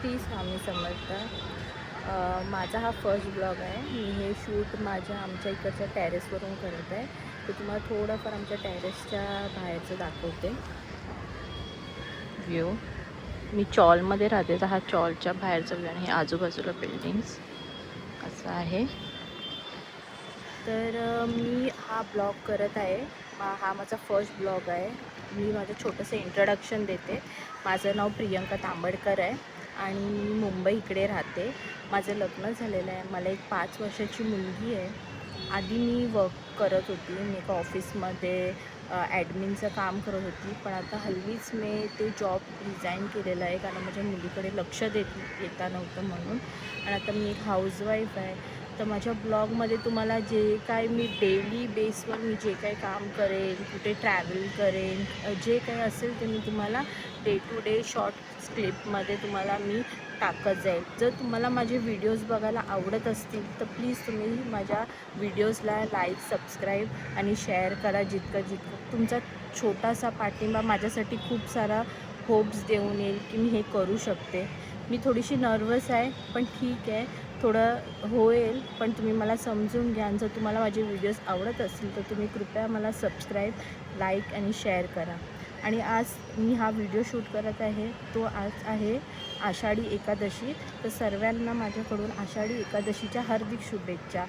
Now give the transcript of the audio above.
श्री स्वामी समर्थ. माझा हा first blog आहे. मी हे शूट आमच्या इकडच्या टेरेसवरून करत आहे. तर तुम्हाला थोडंफार आमच्या टेरेसच्या बाहेरचं दाखवते व्ह्यू. मी चॉलमध्ये राहते, तर हा चॉलच्या बाहेरचा व्ह्यू आणि हे आजूबाजूला बिल्डिंग्स असं आहे. तर मी हा ब्लॉग करत आहे. हा माझा फर्स्ट ब्लॉग आहे. मी माझं छोटंसं इंट्रोडक्शन देते. माझं नाव प्रियंका तांबडकर आहे आणि मी मुंबई इकडे राहते. माझं लग्न झालेलं आहे. मला एक 5 वर्षाची मुलगी आहे. आधी मी वर्क करत होती. मी एका ऑफिसमध्ये ॲडमिनचं काम करत होती, पण आता हल्लीच मी ते जॉब रिझाईन केलेलं आहे, कारण माझ्या मुलीकडे लक्ष येता नव्हतं म्हणून. आणि आता मी एक हाऊसवाईफ आहे. तर माझ्या ब्लॉगमध्ये तुम्हाला जे काय मी डेली बेसवर मी जे काही काम करेन, कुठे ट्रॅव्हल करेन, जे काही असेल ते मी तुम्हाला डे टू डे शॉर्ट क्लिपमध्ये तुम्हाला मी टाकत जाईल. जर तुम्हाला माझे व्हिडिओज बघायला आवडत असतील तर प्लीज तुम्ही माझ्या व्हिडिओजला लाईक, सबस्क्राईब आणि शेअर करा. जितकं तुमचा छोटासा पाठिंबा माझ्यासाठी खूप सारा होप्स देऊन येईल की मी हे करू शकते. मी थोडीशी नर्वस आहे, पण ठीक आहे, थोडं होईल, पण तुम्ही मला समजून घ्या. जर तुम्हाला माझे व्हिडिओज आवडत असतील तर तुम्ही कृपया मला सबस्क्राईब, लाईक आणि शेअर करा. आणि आज मी हा व्हिडिओ शूट करत आहे, तो आज आहे आषाढी एकादशी. तर सर्वांना माझ्याकडून आषाढी एकादशीच्या हार्दिक शुभेच्छा.